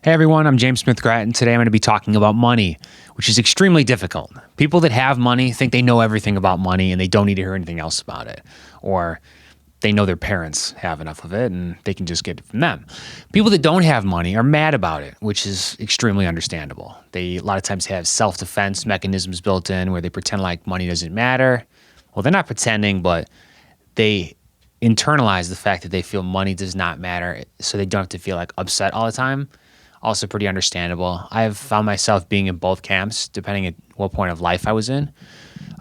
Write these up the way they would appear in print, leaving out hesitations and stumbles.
Hey everyone, I'm James Smith Grattan. Today I'm going to be talking about money, which is extremely difficult. People that have money think they know everything about money and they don't need to hear anything else about it. Or they know their parents have enough of it and they can just get it from them. People that don't have money are mad about it, which is extremely understandable. They a lot of times have self-defense mechanisms built in where they pretend like money doesn't matter. Well, they're not pretending, but they internalize the fact that they feel money does not matter so they don't have to feel like upset all the time. Also pretty understandable. I've found myself being in both camps, depending at what point of life I was in.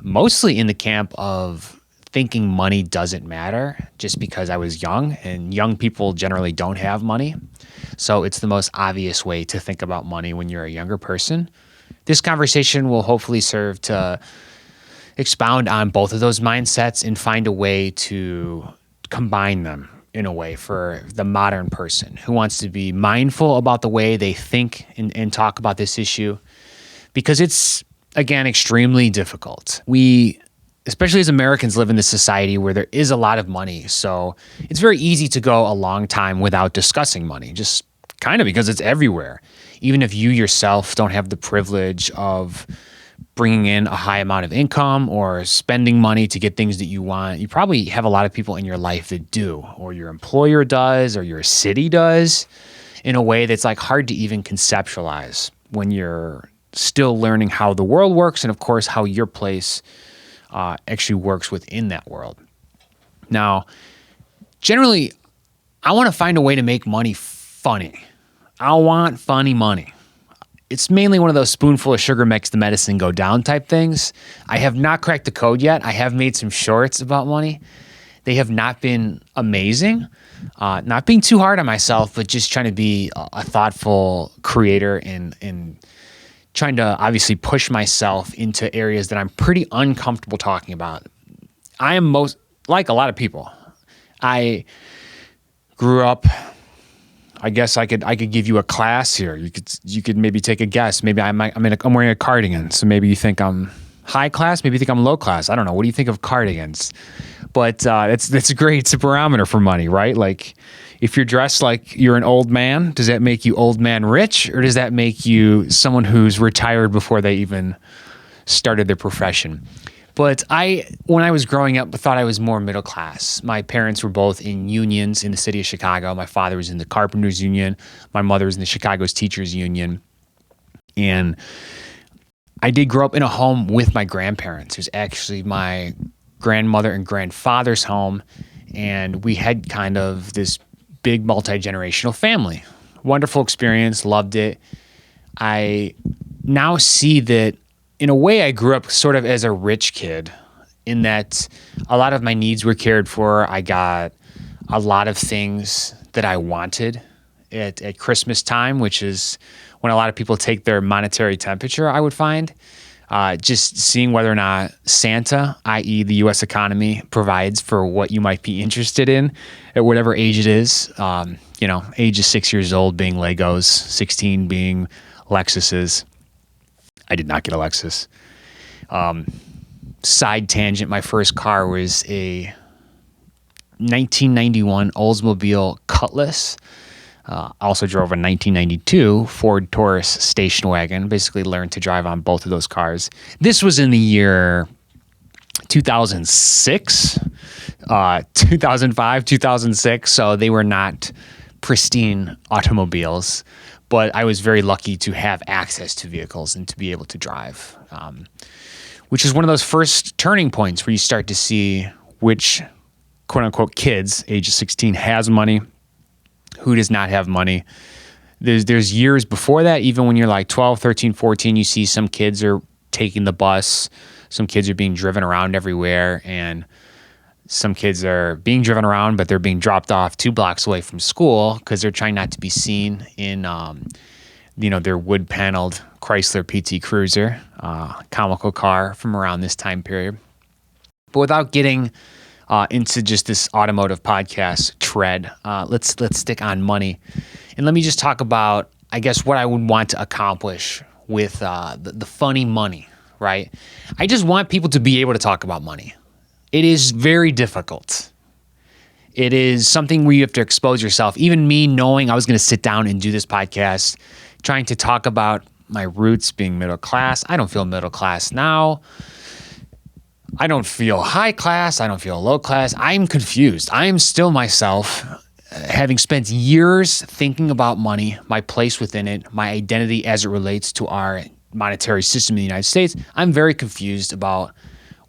Mostly in the camp of thinking money doesn't matter just because I was young, and young people generally don't have money. So it's the most obvious way to think about money when you're a younger person. This conversation will hopefully serve to expound on both of those mindsets and find a way to combine them in a way for the modern person who wants to be mindful about the way they think and talk about this issue, because it's, again, extremely difficult. We, especially as Americans, live in this society where there is a lot of money. So it's very easy to go a long time without discussing money, just kind of because it's everywhere. Even if you yourself don't have the privilege of bringing in a high amount of income or spending money to get things that you want, you probably have a lot of people in your life that do, or your employer does, or your city does, in a way that's like hard to even conceptualize when you're still learning how the world works and, of course, how your place actually works within that world. Now, generally, I want to find a way to make money funny. I want funny money. It's mainly one of those spoonful of sugar makes the medicine go down type things. I have not cracked the code yet. I have made some shorts about money. They have not been amazing. Not being too hard on myself, but just trying to be a thoughtful creator and trying to obviously push myself into areas that I'm pretty uncomfortable talking about. I am most, like a lot of people, I grew up, I guess I could give you a class here. You could maybe take a guess. Maybe I'm wearing a cardigan, so maybe you think I'm high class. Maybe you think I'm low class. I don't know. What do you think of cardigans? But that's a great barometer for money, right? Like, if you're dressed like you're an old man, does that make you old man rich, or does that make you someone who's retired before they even started their profession? But when I was growing up, I thought I was more middle class. My parents were both in unions in the city of Chicago. My father was in the Carpenters Union. My mother was in the Chicago's Teachers Union. And I did grow up in a home with my grandparents. It was actually my grandmother and grandfather's home. And we had kind of this big multi-generational family. Wonderful experience, loved it. I now see that in a way, I grew up sort of as a rich kid, in that a lot of my needs were cared for. I got a lot of things that I wanted at Christmas time, which is when a lot of people take their monetary temperature, I would find. Just seeing whether or not Santa, i.e. the U.S. economy, provides for what you might be interested in at whatever age it is. Age of 6 years old being Legos, 16 being Lexuses. I did not get a Lexus. Side tangent, my first car was a 1991 Oldsmobile Cutlass. Also drove a 1992 Ford Taurus station wagon. Basically learned to drive on both of those cars. This was in the year 2006, 2005, 2006. So they were not pristine automobiles. But I was very lucky to have access to vehicles and to be able to drive, which is one of those first turning points where you start to see which quote-unquote kids, age of 16, has money, who does not have money. There's years before that, even when you're like 12, 13, 14, you see some kids are taking the bus, some kids are being driven around everywhere, and some kids are being driven around, but they're being dropped off 2 blocks away from school because they're trying not to be seen in, their wood-paneled Chrysler PT Cruiser, comical car from around this time period. But without getting into just this automotive podcast tread, let's stick on money, and let me just talk about, I guess, what I would want to accomplish with the funny money. Right? I just want people to be able to talk about money. It is very difficult. It is something where you have to expose yourself. Even me knowing I was going to sit down and do this podcast, trying to talk about my roots being middle class. I don't feel middle class now. I don't feel high class. I don't feel low class. I'm confused. I am still myself, having spent years thinking about money, my place within it, my identity as it relates to our monetary system in the United States. I'm very confused about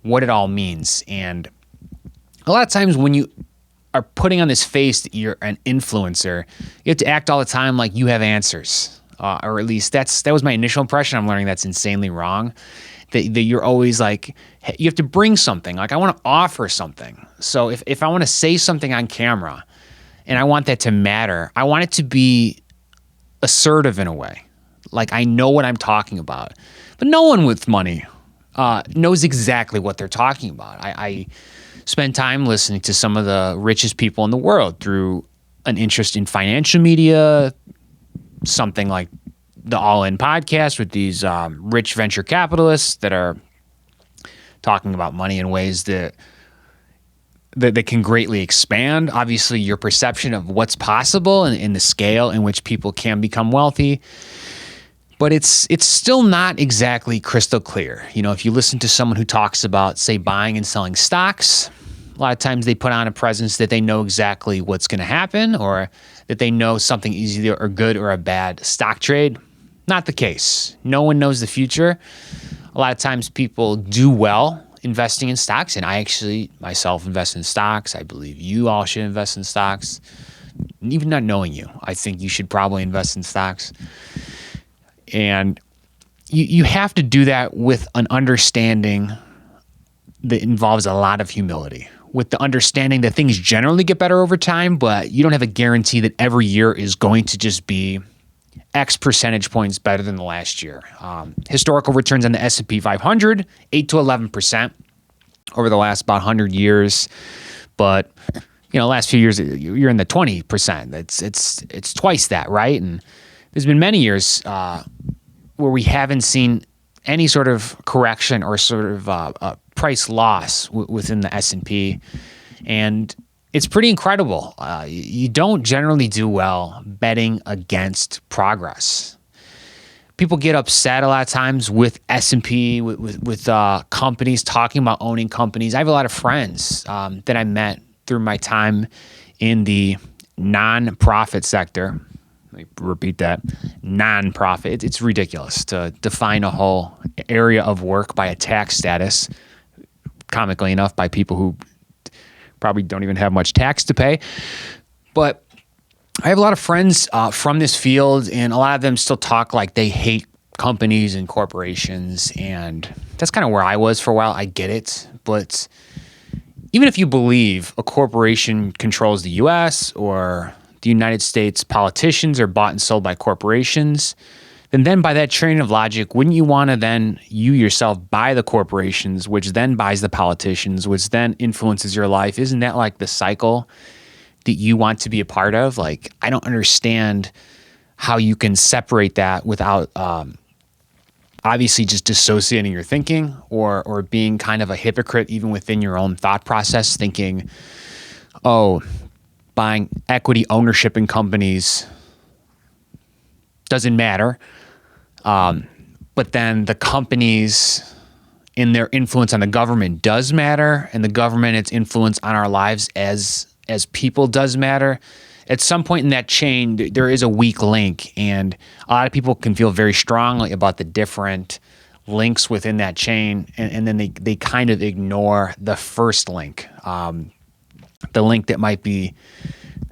what it all means. And a lot of times when you are putting on this face that you're an influencer, you have to act all the time like you have answers. Or at least that was my initial impression. I'm learning that's insanely wrong. That you're always like, you have to bring something. Like, I want to offer something. So if I want to say something on camera and I want that to matter, I want it to be assertive in a way. Like, I know what I'm talking about. But no one with money knows exactly what they're talking about. I spend time listening to some of the richest people in the world through an interest in financial media, something like the All In podcast with these rich venture capitalists that are talking about money in ways that can greatly expand, obviously, your perception of what's possible and in the scale in which people can become wealthy. But it's still not exactly crystal clear. You know, if you listen to someone who talks about, say, buying and selling stocks, a lot of times they put on a presence that they know exactly what's going to happen, or that they know something is either a good or a bad stock trade. Not the case. No one knows the future. A lot of times people do well investing in stocks, and I actually myself invest in stocks. I believe you all should invest in stocks. Even not knowing you, I think you should probably invest in stocks. And you have to do that with an understanding that involves a lot of humility, with the understanding that things generally get better over time, but you don't have a guarantee that every year is going to just be X percentage points better than the last year. Historical returns on the S&P 500, 8 to 11% over the last about 100 years. But, you know, last few years, you're in the 20%. It's twice that, right? And there's been many years where we haven't seen any sort of correction or sort of price loss within the S&P. And it's pretty incredible. You don't generally do well betting against progress. People get upset a lot of times with S&P, with companies talking about owning companies. I have a lot of friends that I met through my time in the nonprofit sector. Let me repeat that. Nonprofit. It's ridiculous to define a whole area of work by a tax status, comically enough, by people who probably don't even have much tax to pay. But I have a lot of friends from this field, and a lot of them still talk like they hate companies and corporations. And that's kind of where I was for a while. I get it. But even if you believe a corporation controls the U.S. or the United States politicians are bought and sold by corporations, then by that train of logic, wouldn't you want to then you yourself buy the corporations, which then buys the politicians, which then influences your life? Isn't that like the cycle that you want to be a part of? Like, I don't understand how you can separate that without obviously just dissociating your thinking or being kind of a hypocrite even within your own thought process, thinking, oh, buying equity ownership in companies doesn't matter. But then the companies in their influence on the government does matter, and the government, its influence on our lives as people does matter. At some point in that chain, there is a weak link, and a lot of people can feel very strongly about the different links within that chain, and then they kind of ignore the first link, the link that might be,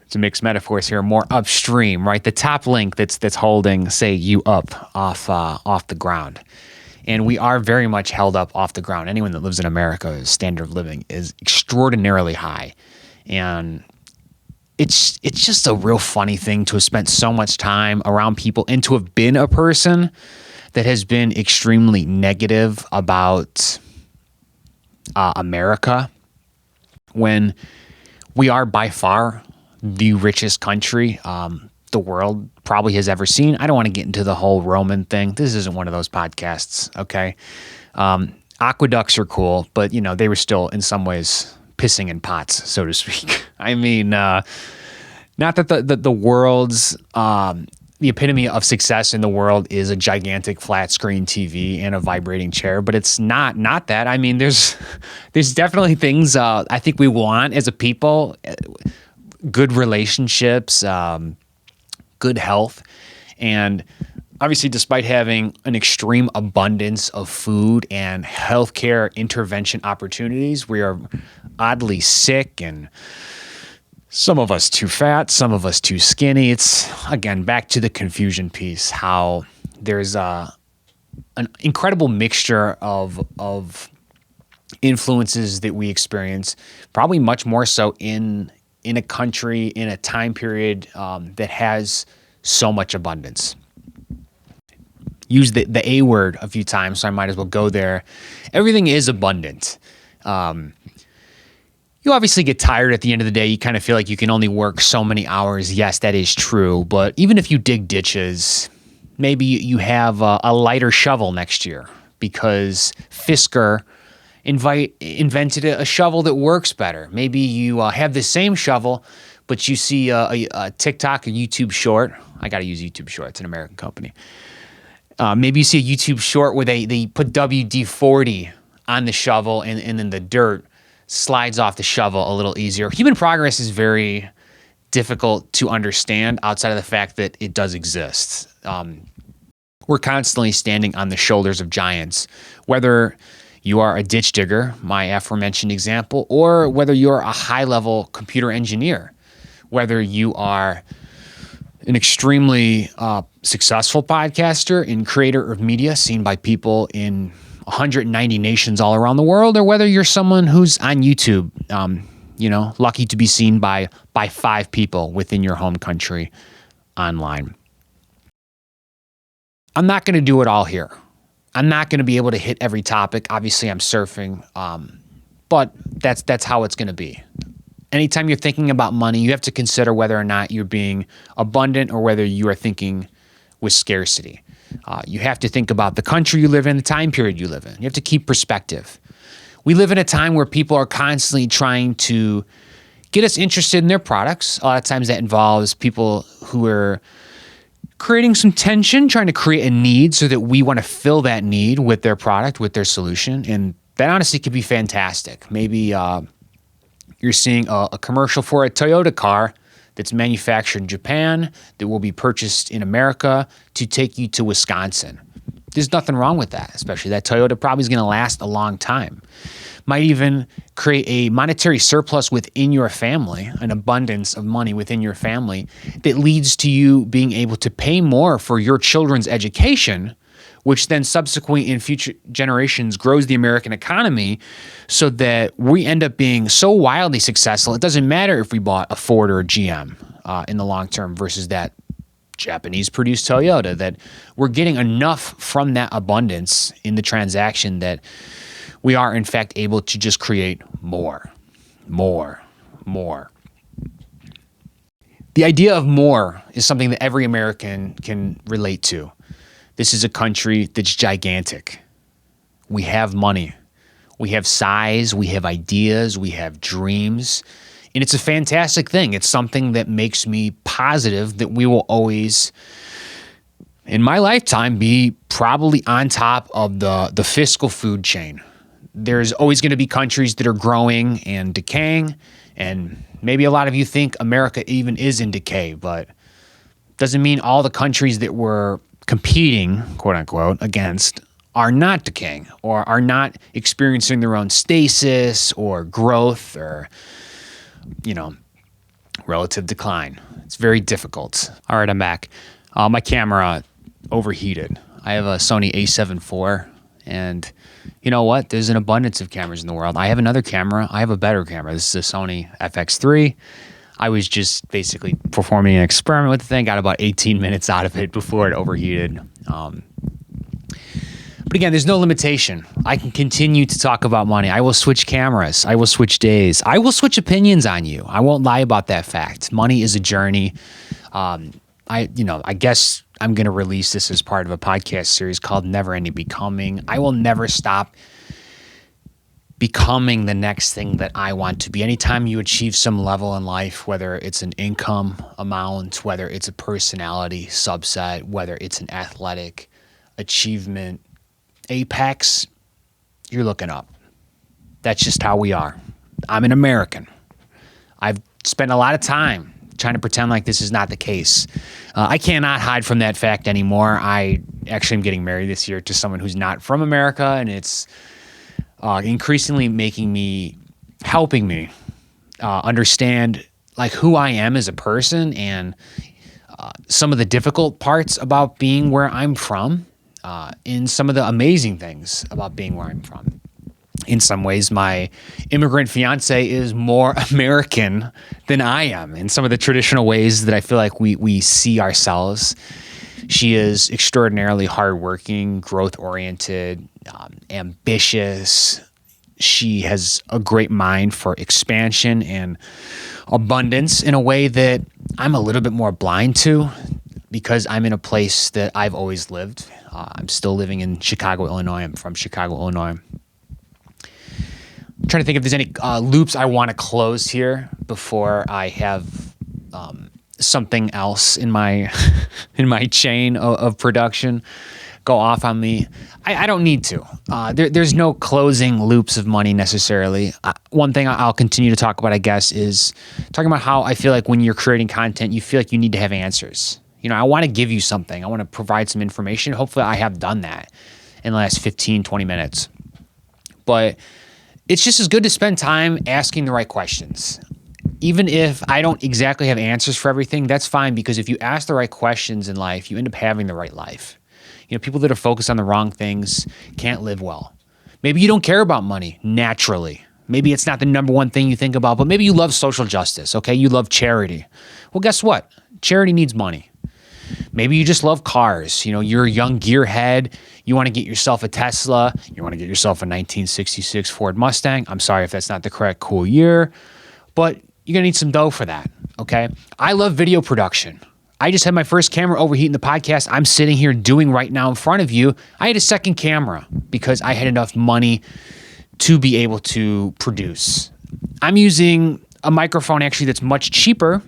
to mix metaphors here, more upstream, right? The top link that's holding, say, you up off the ground. And we are very much held up off the ground. Anyone that lives in America's standard of living is extraordinarily high. And it's just a real funny thing to have spent so much time around people and to have been a person that has been extremely negative about America, when we are by far the richest country the world probably has ever seen. I don't want to get into the whole Roman thing. This isn't one of those podcasts, okay? Aqueducts are cool, but, you know, they were still in some ways pissing in pots, so to speak. I mean, not that the world's the epitome of success in the world is a gigantic flat screen TV and a vibrating chair, but it's not that. I mean, there's definitely things I think we want as a people: good relationships, good health, and obviously, despite having an extreme abundance of food and healthcare intervention opportunities, we are oddly sick, and some of us too fat, some of us too skinny. It's, again, back to the confusion piece, how there's an incredible mixture of influences that we experience, probably much more so in a country, in a time period that has so much abundance. Use the A word a few times, so I might as well go there. Everything is abundant. You obviously get tired at the end of the day. You kind of feel like you can only work so many hours. Yes, that is true. But even if you dig ditches, maybe you have a lighter shovel next year because Fisker invented a shovel that works better. Maybe you have the same shovel, but you see a TikTok, a YouTube short. I got to use YouTube short. It's an American company. Maybe you see a YouTube short where they put WD-40 on the shovel and then the dirt slides off the shovel a little easier. Human progress is very difficult to understand outside of the fact that it does exist. We're constantly standing on the shoulders of giants, whether you are a ditch digger, my aforementioned example, or whether you're a high-level computer engineer, whether you are an extremely successful podcaster and creator of media seen by people in 190 nations all around the world, or whether you're someone who's on YouTube, lucky to be seen by 5 people within your home country online. I'm not going to do it all here. I'm not going to be able to hit every topic. Obviously, I'm surfing, but that's how it's going to be. Anytime you're thinking about money, you have to consider whether or not you're being abundant or whether you are thinking with scarcity. You have to think about the country you live in, the time period you live in. You have to keep perspective. We live in a time where people are constantly trying to get us interested in their products. A lot of times that involves people who are creating some tension, trying to create a need so that we want to fill that need with their product, with their solution. And that honestly could be fantastic. Maybe you're seeing a commercial for a Toyota car that's manufactured in Japan that will be purchased in America to take you to Wisconsin. There's nothing wrong with that, especially that Toyota probably is going to last a long time. Might even create a monetary surplus within your family, an abundance of money within your family that leads to you being able to pay more for your children's education, which then subsequently in future generations grows the American economy so that we end up being so wildly successful. It doesn't matter if we bought a Ford or a GM in the long term versus that Japanese-produced Toyota, that we're getting enough from that abundance in the transaction that we are, in fact, able to just create more. The idea of more is something that every American can relate to. This is a country that's gigantic. We have money. We have size. We have ideas. We have dreams. And it's a fantastic thing. It's something that makes me positive that we will always, in my lifetime, be probably on top of the fiscal food chain. There's always going to be countries that are growing and decaying. And maybe a lot of you think America even is in decay, but doesn't mean all the countries that we're competing, quote unquote, against are not decaying or are not experiencing their own stasis or growth or, relative decline. It's very difficult. All right, I'm back. My camera overheated. I have a Sony a7 IV, and you know what? There's an abundance of cameras in the world. I have another camera. I have a better camera. This is a Sony FX3. I was just basically performing an experiment with the thing, got about 18 minutes out of it before it overheated. But again, there's no limitation. I can continue to talk about money. I will switch cameras. I will switch days. I will switch opinions on you. I won't lie about that fact. Money is a journey. I guess I'm going to release this as part of a podcast series called Never Ending Becoming. I will never stop becoming the next thing that I want to be. Anytime you achieve some level in life, whether it's an income amount, whether it's a personality subset, whether it's an athletic achievement apex, you're looking up. That's just how we are. I'm an American. I've spent a lot of time trying to pretend like this is not the case. I cannot hide from that fact anymore. I actually am getting married this year to someone who's not from America, and it's increasingly helping me understand like who I am as a person and some of the difficult parts about being where I'm from, and some of the amazing things about being where I'm from. In some ways, my immigrant fiance is more American than I am in some of the traditional ways that I feel like we see ourselves. She is extraordinarily hardworking, growth-oriented, ambitious. She has a great mind for expansion and abundance in a way that I'm a little bit more blind to because I'm in a place that I've always lived. I'm still living in Chicago, Illinois. I'm from Chicago, Illinois. I'm trying to think if there's any loops I want to close here before I have something else in my in my chain of production go off on me. I don't need to. There's no closing loops of money necessarily. One thing I'll continue to talk about, I guess, is talking about how I feel like when you're creating content, you feel like you need to have answers. You know, I want to give you something. I want to provide some information. Hopefully I have done that in the last 15, 20 minutes. But it's just as good to spend time asking the right questions. Even if I don't exactly have answers for everything, that's fine, because if you ask the right questions in life, you end up having the right life. You know, people that are focused on the wrong things can't live well. Maybe you don't care about money naturally. Maybe it's not the number one thing you think about, but maybe you love social justice, okay? You love charity. Well, guess what? Charity needs money. Maybe you just love cars. You know, you're a young gearhead. You want to get yourself a Tesla. You want to get yourself a 1966 Ford Mustang. I'm sorry if that's not the correct cool year, but you're going to need some dough for that, okay? I love video production. I just had my first camera overheating the podcast I'm sitting here doing right now in front of you. I had a second camera because I had enough money to be able to produce. I'm using a microphone actually that's much cheaper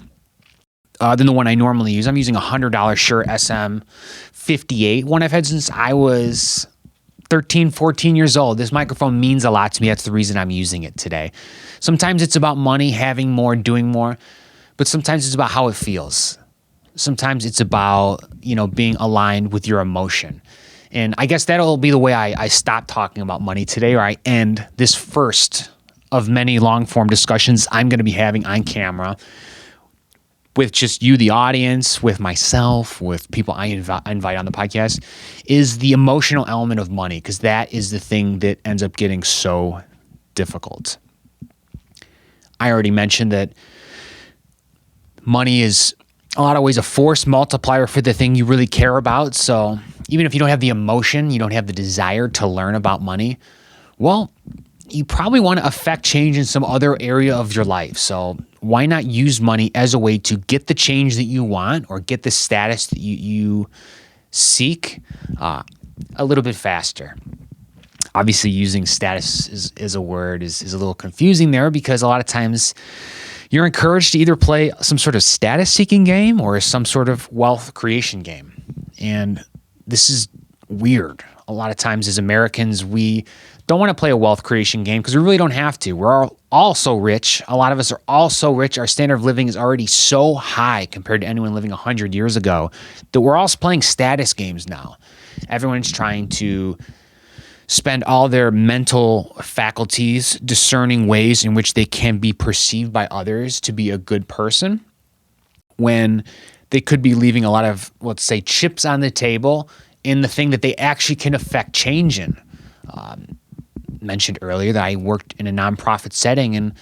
than the one I normally use. I'm using a $100 Shure SM58, one I've had since I was 13, 14 years old. This microphone means a lot to me. That's the reason I'm using it today. Sometimes it's about money, having more, doing more, but sometimes it's about how it feels. Sometimes it's about, you know, being aligned with your emotion. And I guess that'll be the way I stop talking about money today, or I end this first of many long-form discussions I'm going to be having on camera with just you, the audience, with myself, with people I invite on the podcast, is the emotional element of money, because that is the thing that ends up getting so difficult. I already mentioned that money is a lot of ways a force multiplier for the thing you really care about. So even if you don't have the emotion, you don't have the desire to learn about money, well, you probably want to affect change in some other area of your life. So why not use money as a way to get the change that you want or get the status that you seek a little bit faster? Obviously, using status as a word is a little confusing there, because a lot of times you're encouraged to either play some sort of status-seeking game or some sort of wealth creation game. And this is weird. A lot of times as Americans, we don't want to play a wealth creation game because we really don't have to. We're all so rich. A lot of us are all so rich. Our standard of living is already so high compared to anyone living 100 years ago that we're all playing status games now. Everyone's trying to spend all their mental faculties discerning ways in which they can be perceived by others to be a good person, when they could be leaving a lot of, let's say, chips on the table in the thing that they actually can affect change in. Mentioned earlier that I worked in a nonprofit setting, and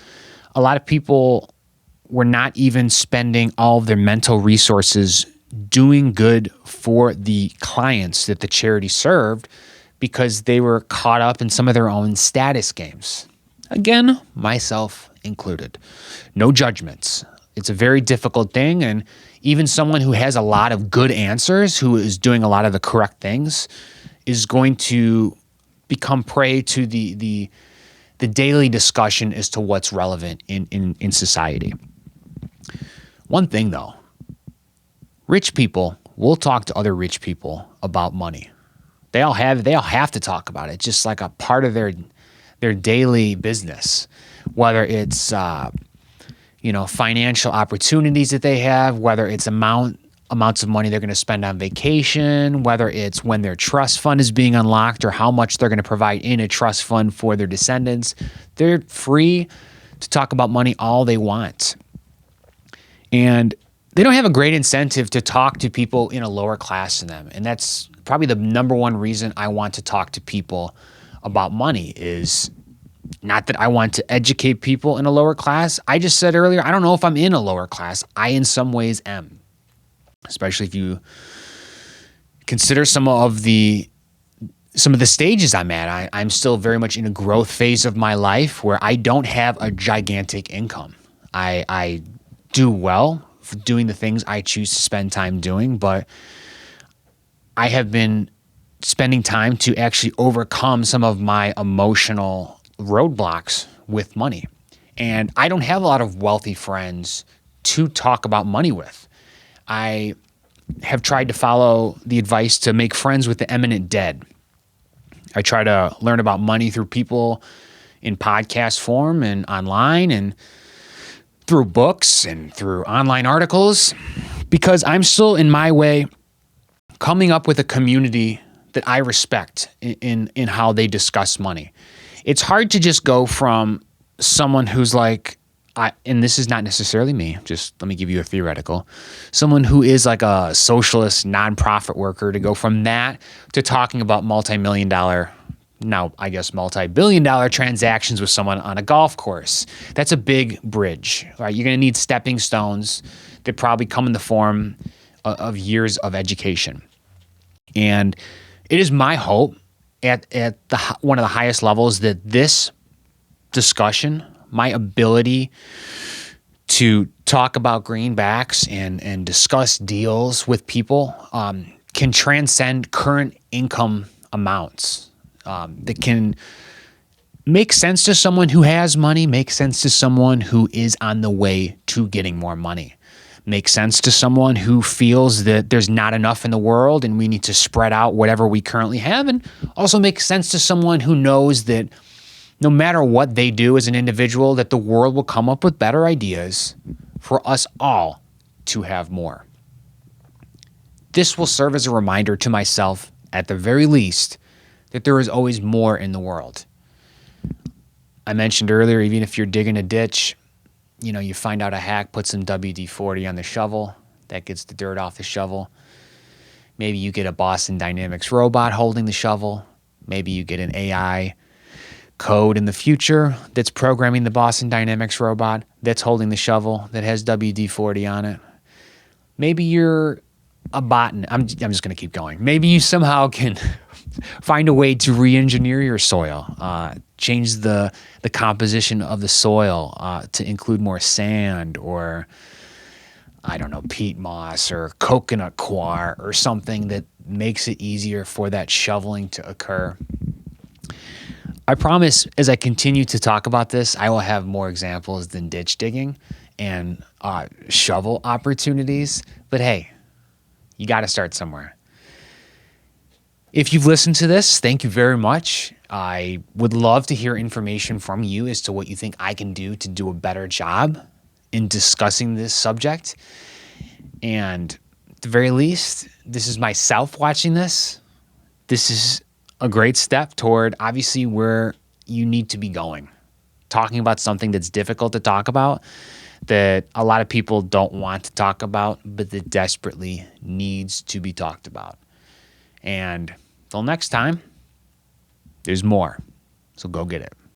a lot of people were not even spending all of their mental resources doing good for the clients that the charity served because they were caught up in some of their own status games. Again, myself included. No judgments. It's a very difficult thing, and even someone who has a lot of good answers, who is doing a lot of the correct things, is going to become prey to the the daily discussion as to what's relevant in society. One thing though, rich people will talk to other rich people about money. They all have to talk about it, just like a part of their daily business, whether it's financial opportunities that they have, whether it's amounts of money they're going to spend on vacation, whether it's when their trust fund is being unlocked or how much they're going to provide in a trust fund for their descendants. They're free to talk about money all they want. And they don't have a great incentive to talk to people in a lower class than them. And that's probably the number one reason I want to talk to people about money is not that I want to educate people in a lower class. I just said earlier, I don't know if I'm in a lower class. I, in some ways, am. Especially if you consider some of the stages I'm at. I'm still very much in a growth phase of my life where I don't have a gigantic income. I do well for doing the things I choose to spend time doing, but I have been spending time to actually overcome some of my emotional roadblocks with money. And I don't have a lot of wealthy friends to talk about money with. I have tried to follow the advice to make friends with the eminent dead. I try to learn about money through people in podcast form and online and through books and through online articles because I'm still, in my way, coming up with a community that I respect in how they discuss money. It's hard to just go from someone who's like, and this is not necessarily me, just let me give you a theoretical, someone who is like a socialist nonprofit worker, to go from that to talking about multi-billion dollar transactions with someone on a golf course. That's a big bridge, right? You're going to need stepping stones that probably come in the form of years of education. And it is my hope at one of the highest levels that this discussion, my ability to talk about greenbacks and discuss deals with people can transcend current income amounts that can make sense to someone who has money, make sense to someone who is on the way to getting more money, make sense to someone who feels that there's not enough in the world and we need to spread out whatever we currently have, and also make sense to someone who knows that no matter what they do as an individual, that the world will come up with better ideas for us all to have more. This will serve as a reminder to myself, at the very least, that there is always more in the world. I mentioned earlier, even if you're digging a ditch, you find out a hack, put some WD-40 on the shovel, that gets the dirt off the shovel. Maybe you get a Boston Dynamics robot holding the shovel. Maybe you get an AI code in the future that's programming the Boston Dynamics robot that's holding the shovel that has WD-40 on it. Maybe you're a botanist. I'm just going to keep going. Maybe you somehow can find a way to re-engineer your soil, change the composition of the soil to include more sand or, I don't know, peat moss or coconut coir or something that makes it easier for that shoveling to occur. I promise as I continue to talk about this, I will have more examples than ditch digging and shovel opportunities. But hey, you got to start somewhere. If you've listened to this, thank you very much. I would love to hear information from you as to what you think I can do to do a better job in discussing this subject. And at the very least, this is myself watching this. This is a great step toward obviously where you need to be going. Talking about something that's difficult to talk about, that a lot of people don't want to talk about, but that desperately needs to be talked about. And till next time, there's more. So go get it.